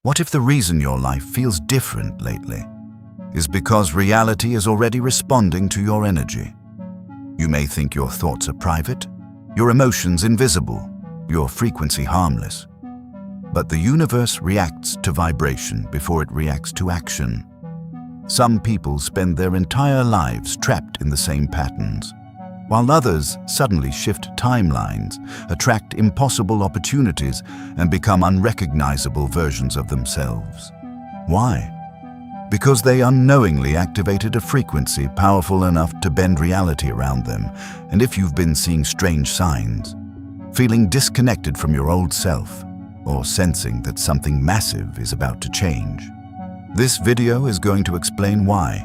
What if the reason your life feels different lately is because reality is already responding to your energy? You may think your thoughts are private, your emotions invisible, your frequency harmless. But the universe reacts to vibration before it reacts to action. Some people spend their entire lives trapped in the same patterns, while others suddenly shift timelines, attract impossible opportunities, and become unrecognizable versions of themselves. Why? Because they unknowingly activated a frequency powerful enough to bend reality around them. And if you've been seeing strange signs, feeling disconnected from your old self, or sensing that something massive is about to change, this video is going to explain why.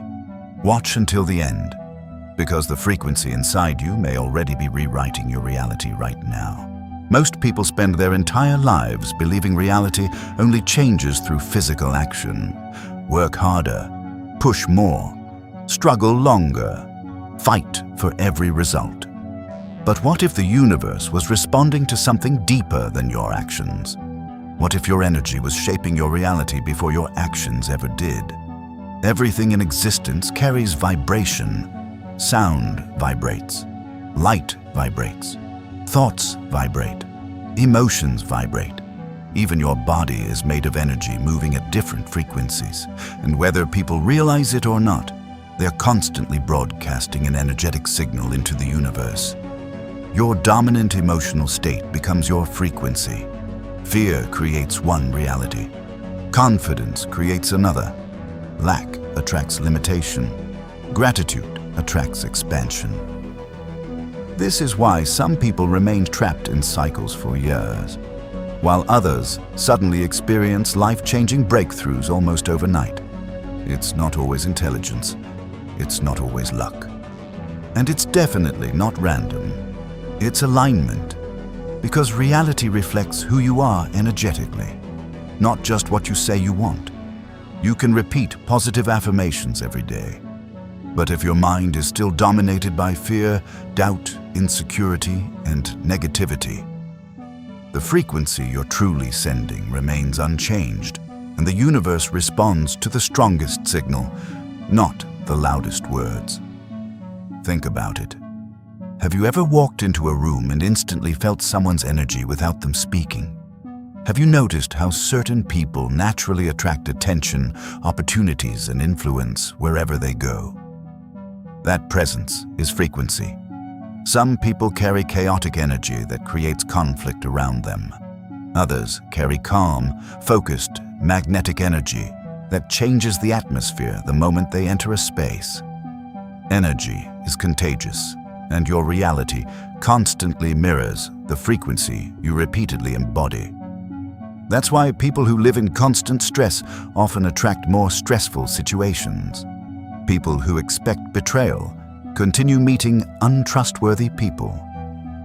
Watch until the end, because the frequency inside you may already be rewriting your reality right now. Most people spend their entire lives believing reality only changes through physical action. Work harder, push more, struggle longer, fight for every result. But what if the universe was responding to something deeper than your actions? What if your energy was shaping your reality before your actions ever did? Everything in existence carries vibration. Sound vibrates, light vibrates, thoughts vibrate, emotions vibrate. Even your body is made of energy moving at different frequencies, and whether people realize it or not, they're constantly broadcasting an energetic signal into the universe. Your dominant emotional state becomes your frequency. Fear creates one reality. Confidence creates another. Lack attracts limitation. Gratitude attracts expansion. This is why some people remain trapped in cycles for years, while others suddenly experience life-changing breakthroughs almost overnight. It's not always intelligence. It's not always luck. And it's definitely not random. It's alignment. Because reality reflects who you are energetically, not just what you say you want. You can repeat positive affirmations every day. But if your mind is still dominated by fear, doubt, insecurity, and negativity, the frequency you're truly sending remains unchanged, and the universe responds to the strongest signal, not the loudest words. Think about it. Have you ever walked into a room and instantly felt someone's energy without them speaking? Have you noticed how certain people naturally attract attention, opportunities, and influence wherever they go? That presence is frequency. Some people carry chaotic energy that creates conflict around them. Others carry calm, focused, magnetic energy that changes the atmosphere the moment they enter a space. Energy is contagious, and your reality constantly mirrors the frequency you repeatedly embody. That's why people who live in constant stress often attract more stressful situations. People who expect betrayal continue meeting untrustworthy people.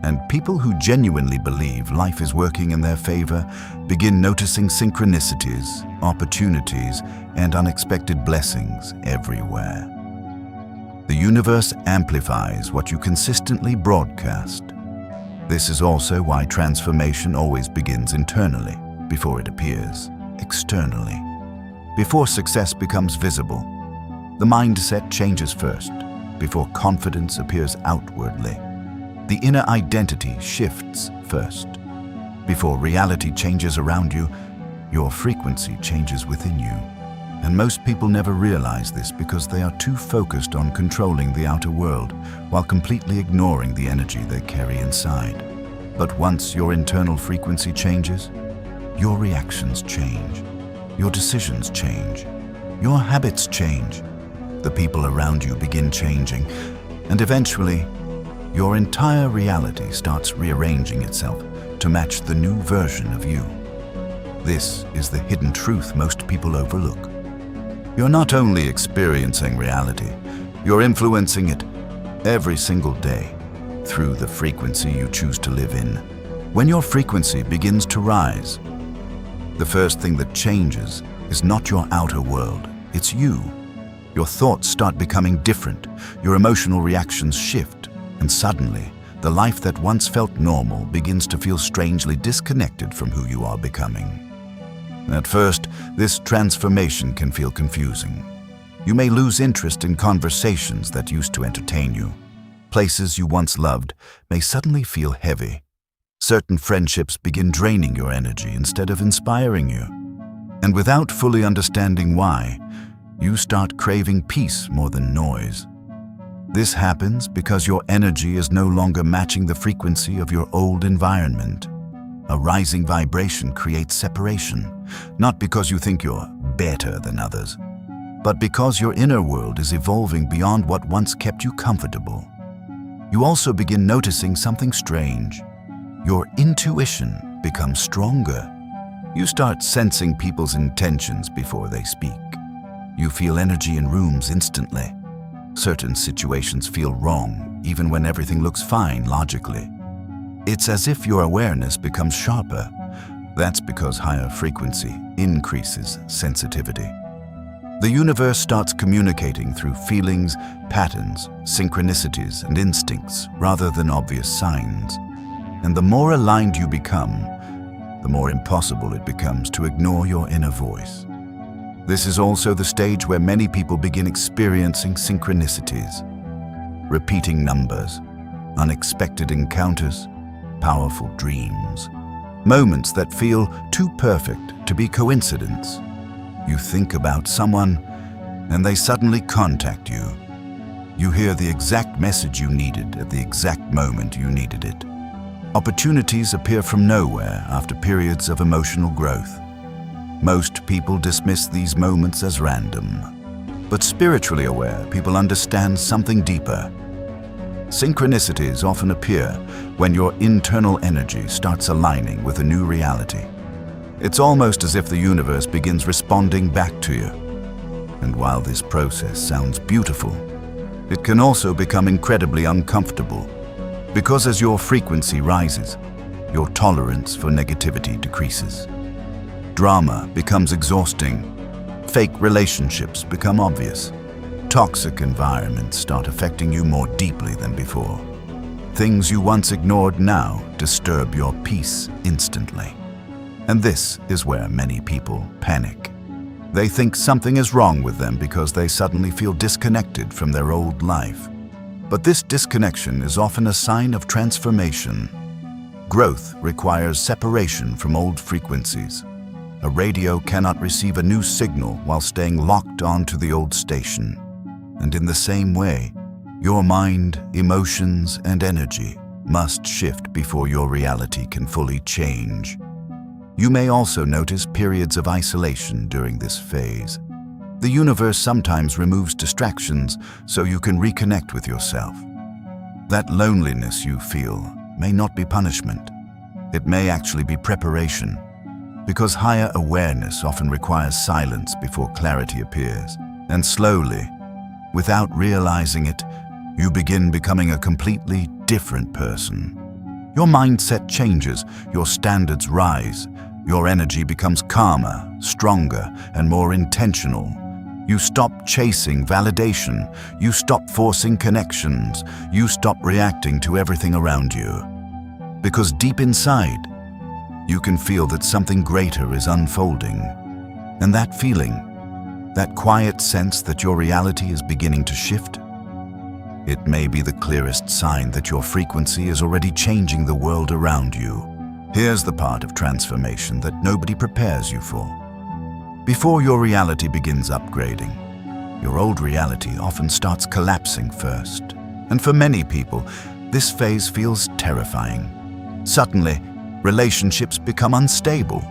And people who genuinely believe life is working in their favor begin noticing synchronicities, opportunities, and unexpected blessings everywhere. The universe amplifies what you consistently broadcast. This is also why transformation always begins internally before it appears externally. Before success becomes visible, the mindset changes first, before confidence appears outwardly. The inner identity shifts first. Before reality changes around you, your frequency changes within you. And most people never realize this because they are too focused on controlling the outer world while completely ignoring the energy they carry inside. But once your internal frequency changes, your reactions change, your decisions change, your habits change, the people around you begin changing, and eventually, your entire reality starts rearranging itself to match the new version of you. This is the hidden truth most people overlook. You're not only experiencing reality, you're influencing it every single day through the frequency you choose to live in. When your frequency begins to rise, the first thing that changes is not your outer world, it's you. Your thoughts start becoming different, your emotional reactions shift, and suddenly, the life that once felt normal begins to feel strangely disconnected from who you are becoming. At first, this transformation can feel confusing. You may lose interest in conversations that used to entertain you. Places you once loved may suddenly feel heavy. Certain friendships begin draining your energy instead of inspiring you. And without fully understanding why, you start craving peace more than noise. This happens because your energy is no longer matching the frequency of your old environment. A rising vibration creates separation, not because you think you're better than others, but because your inner world is evolving beyond what once kept you comfortable. You also begin noticing something strange. Your intuition becomes stronger. You start sensing people's intentions before they speak. You feel energy in rooms instantly. Certain situations feel wrong, even when everything looks fine logically. It's as if your awareness becomes sharper. That's because higher frequency increases sensitivity. The universe starts communicating through feelings, patterns, synchronicities, and instincts rather than obvious signs. And the more aligned you become, the more impossible it becomes to ignore your inner voice. This is also the stage where many people begin experiencing synchronicities. Repeating numbers, unexpected encounters, powerful dreams. Moments that feel too perfect to be coincidence. You think about someone, and they suddenly contact you. You hear the exact message you needed at the exact moment you needed it. Opportunities appear from nowhere after periods of emotional growth. Most people dismiss these moments as random. But spiritually aware people understand something deeper. Synchronicities often appear when your internal energy starts aligning with a new reality. It's almost as if the universe begins responding back to you. And while this process sounds beautiful, it can also become incredibly uncomfortable. Because as your frequency rises, your tolerance for negativity decreases. Drama becomes exhausting. Fake relationships become obvious. Toxic environments start affecting you more deeply than before. Things you once ignored now disturb your peace instantly. And this is where many people panic. They think something is wrong with them because they suddenly feel disconnected from their old life. But this disconnection is often a sign of transformation. Growth requires separation from old frequencies. A radio cannot receive a new signal while staying locked onto the old station. And in the same way, your mind, emotions, and energy must shift before your reality can fully change. You may also notice periods of isolation during this phase. The universe sometimes removes distractions so you can reconnect with yourself. That loneliness you feel may not be punishment. It may actually be preparation, because higher awareness often requires silence before clarity appears. And slowly, without realizing it, you begin becoming a completely different person. Your mindset changes, your standards rise, your energy becomes calmer, stronger, and more intentional. You stop chasing validation, you stop forcing connections, you stop reacting to everything around you. Because deep inside, you can feel that something greater is unfolding. And that feeling, that quiet sense that your reality is beginning to shift, it may be the clearest sign that your frequency is already changing the world around you. Here's the part of transformation that nobody prepares you for. Before your reality begins upgrading, your old reality often starts collapsing first. And for many people, this phase feels terrifying. Suddenly, relationships become unstable.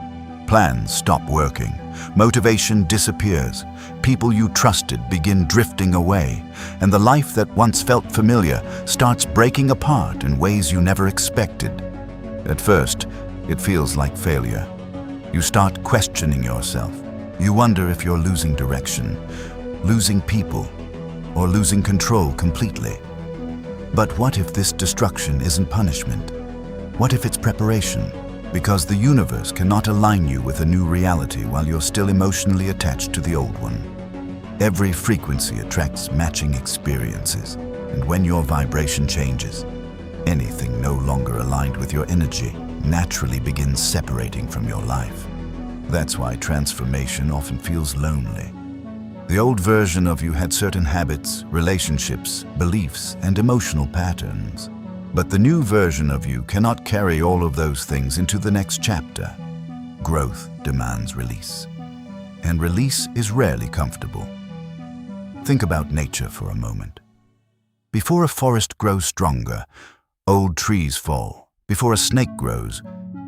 Plans stop working. Motivation disappears. People you trusted begin drifting away. And the life that once felt familiar starts breaking apart in ways you never expected. At first, it feels like failure. You start questioning yourself. You wonder if you're losing direction, losing people, or losing control completely. But what if this destruction isn't punishment? What if it's preparation? Because the universe cannot align you with a new reality while you're still emotionally attached to the old one. Every frequency attracts matching experiences, and when your vibration changes, anything no longer aligned with your energy naturally begins separating from your life. That's why transformation often feels lonely. The old version of you had certain habits, relationships, beliefs, and emotional patterns. But the new version of you cannot carry all of those things into the next chapter. Growth demands release. And release is rarely comfortable. Think about nature for a moment. Before a forest grows stronger, old trees fall. Before a snake grows,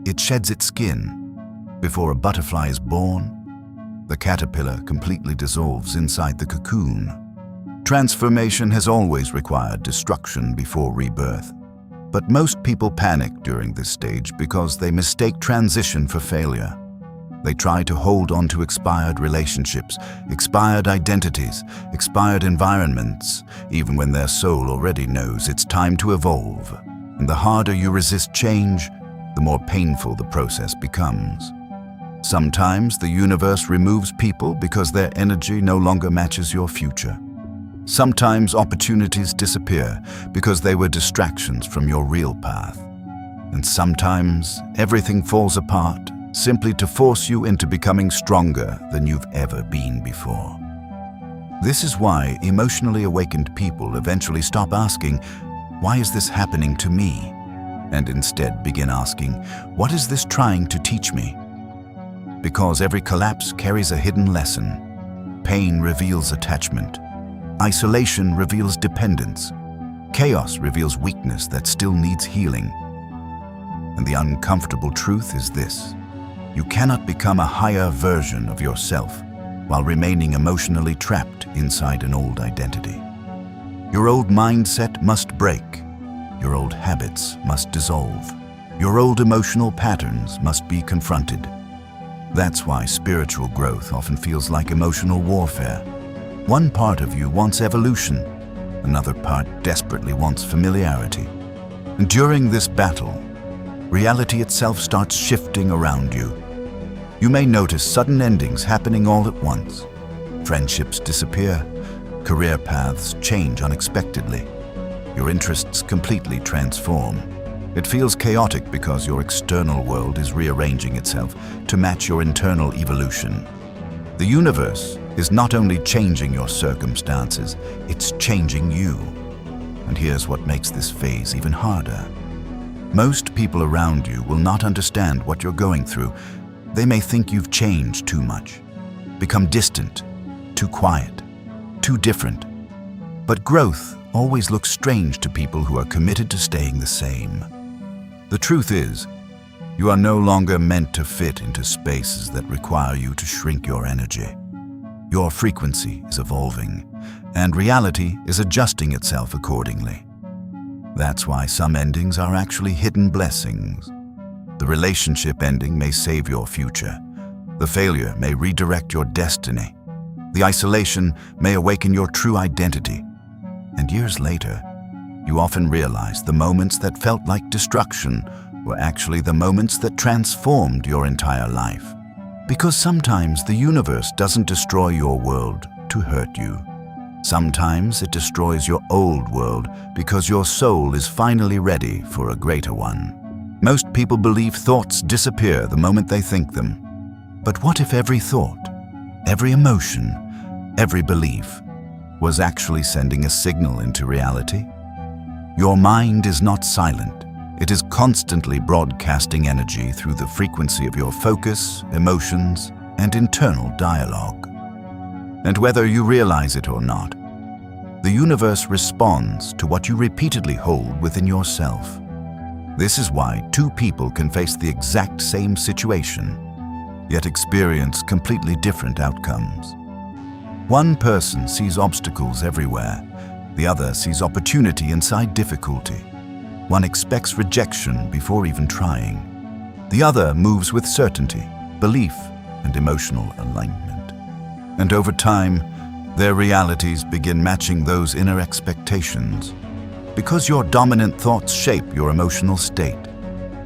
it sheds its skin. Before a butterfly is born, the caterpillar completely dissolves inside the cocoon. Transformation has always required destruction before rebirth. But most people panic during this stage because they mistake transition for failure. They try to hold on to expired relationships, expired identities, expired environments, even when their soul already knows it's time to evolve. And the harder you resist change, the more painful the process becomes. Sometimes the universe removes people because their energy no longer matches your future. Sometimes opportunities disappear because they were distractions from your real path. And sometimes everything falls apart simply to force you into becoming stronger than you've ever been before. This is why emotionally awakened people eventually stop asking, "Why is this happening to me?" and instead begin asking, "What is this trying to teach me?" Because every collapse carries a hidden lesson. Pain reveals attachment. Isolation reveals dependence. Chaos reveals weakness that still needs healing. And the uncomfortable truth is this: you cannot become a higher version of yourself while remaining emotionally trapped inside an old identity. Your old mindset must break. Your old habits must dissolve. Your old emotional patterns must be confronted. That's why spiritual growth often feels like emotional warfare. One part of you wants evolution, another part desperately wants familiarity. And during this battle, reality itself starts shifting around you. You may notice sudden endings happening all at once. Friendships disappear, career paths change unexpectedly. Your interests completely transform. It feels chaotic because your external world is rearranging itself to match your internal evolution. The universe is not only changing your circumstances, it's changing you. And here's what makes this phase even harder. Most people around you will not understand what you're going through. They may think you've changed too much, become distant, too quiet, too different. But growth always looks strange to people who are committed to staying the same. The truth is, you are no longer meant to fit into spaces that require you to shrink your energy. Your frequency is evolving, and reality is adjusting itself accordingly. That's why some endings are actually hidden blessings. The relationship ending may save your future. The failure may redirect your destiny. The isolation may awaken your true identity. And years later, you often realize the moments that felt like destruction were actually the moments that transformed your entire life. Because sometimes the universe doesn't destroy your world to hurt you. Sometimes it destroys your old world because your soul is finally ready for a greater one. Most people believe thoughts disappear the moment they think them. But what if every thought, every emotion, every belief was actually sending a signal into reality? Your mind is not silent. It is constantly broadcasting energy through the frequency of your focus, emotions, and internal dialogue. And whether you realize it or not, the universe responds to what you repeatedly hold within yourself. This is why two people can face the exact same situation, yet experience completely different outcomes. One person sees obstacles everywhere. The other sees opportunity inside difficulty. One expects rejection before even trying. The other moves with certainty, belief, and emotional alignment. And over time, their realities begin matching those inner expectations. Because your dominant thoughts shape your emotional state.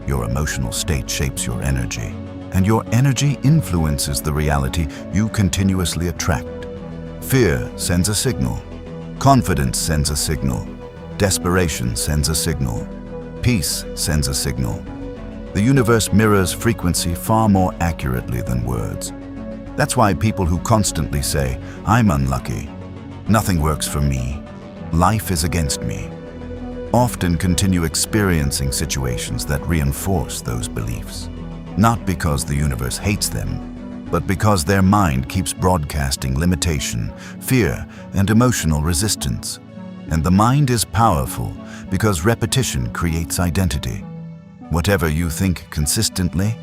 Your emotional state shapes your energy. And your energy influences the reality you continuously attract. Fear sends a signal. Confidence sends a signal. Desperation sends a signal. Peace sends a signal. The universe mirrors frequency far more accurately than words. That's why people who constantly say, "I'm unlucky," "Nothing works for me," "Life is against me," often continue experiencing situations that reinforce those beliefs. Not because the universe hates them, but because their mind keeps broadcasting limitation, fear, and emotional resistance. And the mind is powerful because repetition creates identity. Whatever you think consistently,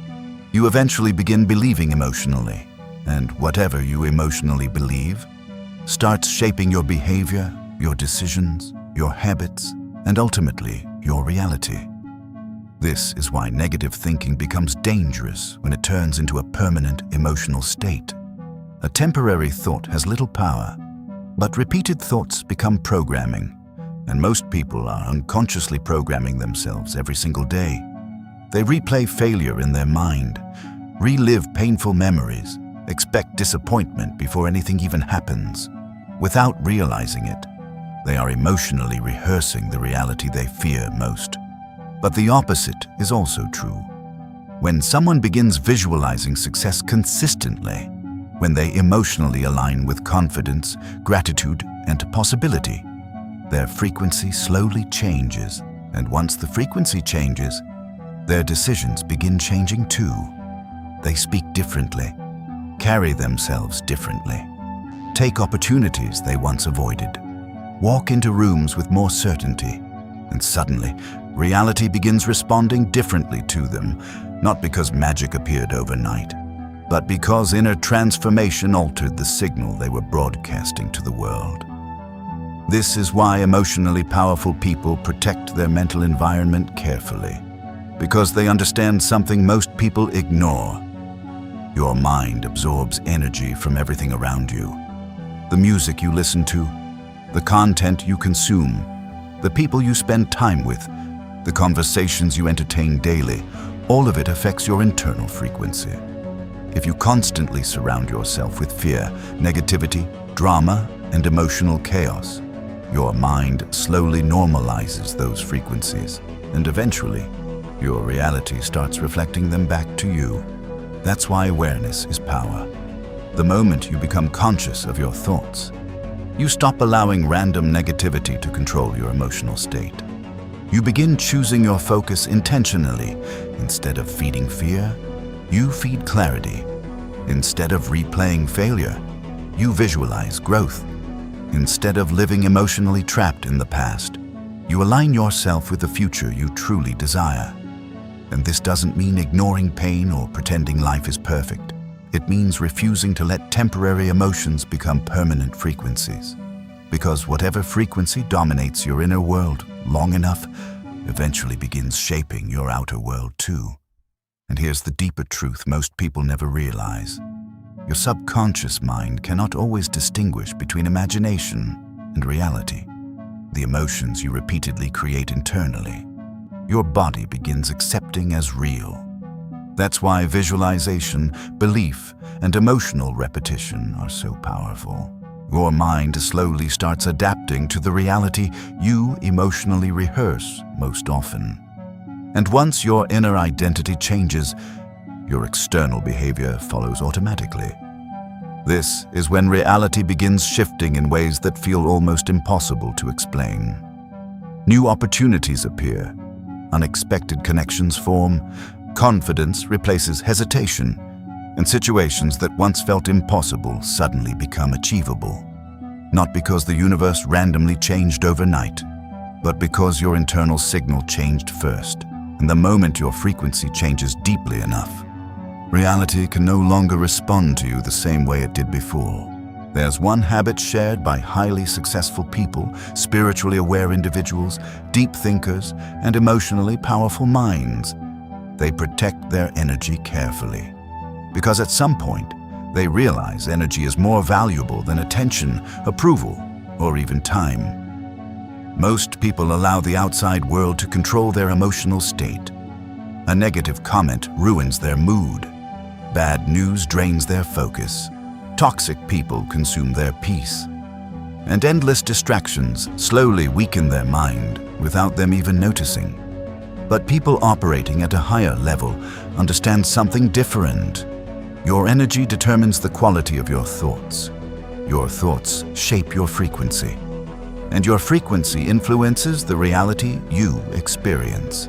you eventually begin believing emotionally. And whatever you emotionally believe starts shaping your behavior, your decisions, your habits, and ultimately your reality. This is why negative thinking becomes dangerous when it turns into a permanent emotional state. A temporary thought has little power, but repeated thoughts become programming, and most people are unconsciously programming themselves every single day. They replay failure in their mind, relive painful memories, expect disappointment before anything even happens. Without realizing it, they are emotionally rehearsing the reality they fear most. But the opposite is also true. When someone begins visualizing success consistently, when they emotionally align with confidence, gratitude, and possibility, their frequency slowly changes. And once the frequency changes, their decisions begin changing too. They speak differently, carry themselves differently, take opportunities they once avoided, walk into rooms with more certainty, and suddenly, reality begins responding differently to them, not because magic appeared overnight, but because inner transformation altered the signal they were broadcasting to the world. This is why emotionally powerful people protect their mental environment carefully, because they understand something most people ignore. Your mind absorbs energy from everything around you. The music you listen to, the content you consume, the people you spend time with, the conversations you entertain daily, all of it affects your internal frequency. If you constantly surround yourself with fear, negativity, drama, and emotional chaos, your mind slowly normalizes those frequencies, and eventually, your reality starts reflecting them back to you. That's why awareness is power. The moment you become conscious of your thoughts, you stop allowing random negativity to control your emotional state. You begin choosing your focus intentionally. Instead of feeding fear, you feed clarity. Instead of replaying failure, you visualize growth. Instead of living emotionally trapped in the past, you align yourself with the future you truly desire. And this doesn't mean ignoring pain or pretending life is perfect. It means refusing to let temporary emotions become permanent frequencies. Because whatever frequency dominates your inner world long enough eventually begins shaping your outer world too. And here's the deeper truth most people never realize. Your subconscious mind cannot always distinguish between imagination and reality. The emotions you repeatedly create internally, your body begins accepting as real. That's why visualization, belief, and emotional repetition are so powerful. Your mind slowly starts adapting to the reality you emotionally rehearse most often. And once your inner identity changes, your external behavior follows automatically. This is when reality begins shifting in ways that feel almost impossible to explain. New opportunities appear, unexpected connections form, confidence replaces hesitation, and situations that once felt impossible suddenly become achievable. Not because the universe randomly changed overnight, but because your internal signal changed first. And the moment your frequency changes deeply enough, reality can no longer respond to you the same way it did before. There's one habit shared by highly successful people, spiritually aware individuals, deep thinkers, and emotionally powerful minds. They protect their energy carefully. Because at some point, they realize energy is more valuable than attention, approval, or even time. Most people allow the outside world to control their emotional state. A negative comment ruins their mood. Bad news drains their focus. Toxic people consume their peace. And endless distractions slowly weaken their mind without them even noticing. But people operating at a higher level understand something different. Your energy determines the quality of your thoughts. Your thoughts shape your frequency. And your frequency influences the reality you experience.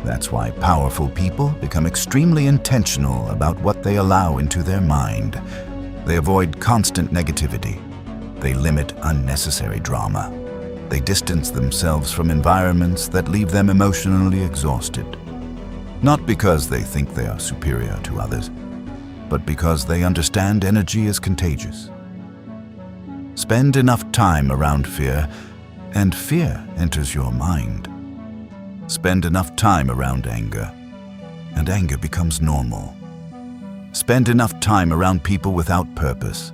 That's why powerful people become extremely intentional about what they allow into their mind. They avoid constant negativity. They limit unnecessary drama. They distance themselves from environments that leave them emotionally exhausted. Not because they think they are superior to others, but because they understand energy is contagious. Spend enough time around fear, and fear enters your mind. Spend enough time around anger, and anger becomes normal. Spend enough time around people without purpose,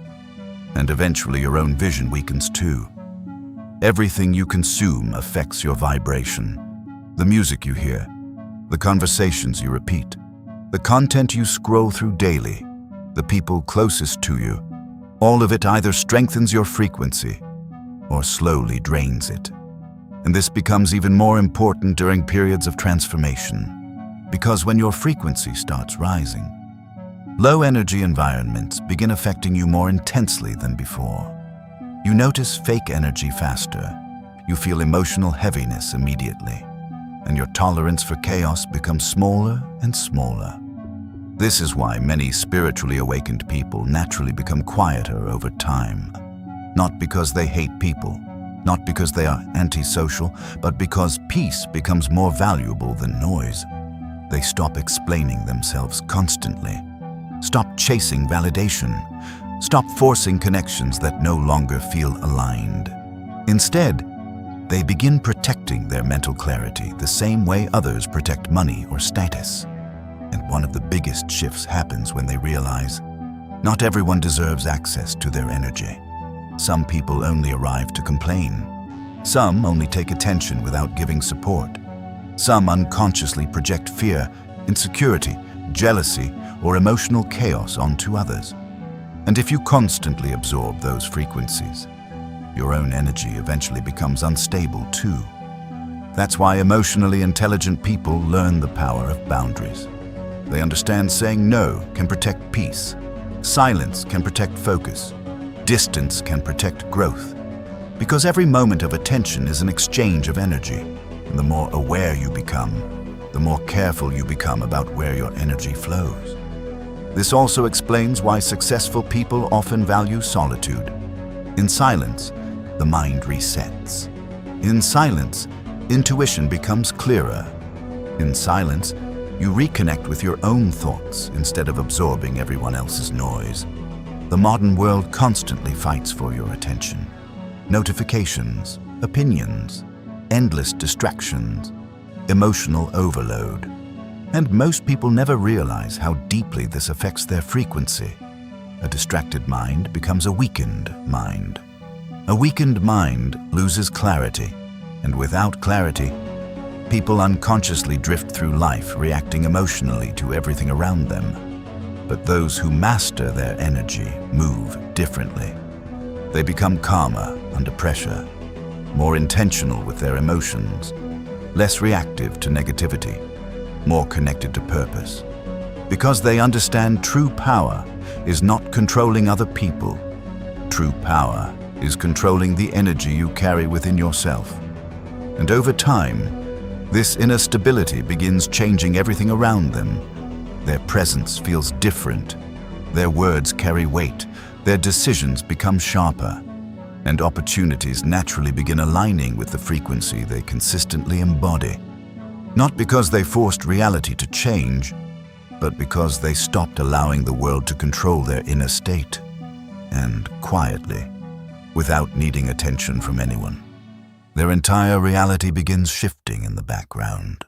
and eventually your own vision weakens too. Everything you consume affects your vibration. The music you hear, the conversations you repeat, the content you scroll through daily, the people closest to you, all of it either strengthens your frequency or slowly drains it. And this becomes even more important during periods of transformation, because when your frequency starts rising, low-energy environments begin affecting you more intensely than before. You notice fake energy faster, you feel emotional heaviness immediately, and your tolerance for chaos becomes smaller and smaller. This is why many spiritually awakened people naturally become quieter over time. Not because they hate people, not because they are antisocial, but because peace becomes more valuable than noise. They stop explaining themselves constantly, stop chasing validation, stop forcing connections that no longer feel aligned. Instead, they begin protecting their mental clarity the same way others protect money or status. And one of the biggest shifts happens when they realize not everyone deserves access to their energy. Some people only arrive to complain. Some only take attention without giving support. Some unconsciously project fear, insecurity, jealousy, or emotional chaos onto others. And if you constantly absorb those frequencies, your own energy eventually becomes unstable too. That's why emotionally intelligent people learn the power of boundaries. They understand saying no can protect peace, silence can protect focus, distance can protect growth. Because every moment of attention is an exchange of energy, and the more aware you become, the more careful you become about where your energy flows. This also explains why successful people often value solitude. In silence, the mind resets. In silence, intuition becomes clearer. In silence, you reconnect with your own thoughts instead of absorbing everyone else's noise. The modern world constantly fights for your attention. Notifications, opinions, endless distractions, emotional overload. And most people never realize how deeply this affects their frequency. A distracted mind becomes a weakened mind. A weakened mind loses clarity, and without clarity, people unconsciously drift through life reacting emotionally to everything around them. But those who master their energy move differently. They become calmer under pressure, more intentional with their emotions, less reactive to negativity, more connected to purpose. Because they understand true power is not controlling other people. True power is controlling the energy you carry within yourself. And over time, this inner stability begins changing everything around them. Their presence feels different. Their words carry weight. Their decisions become sharper. And opportunities naturally begin aligning with the frequency they consistently embody. Not because they forced reality to change, but because they stopped allowing the world to control their inner state. And quietly, without needing attention from anyone, their entire reality begins shifting in the background.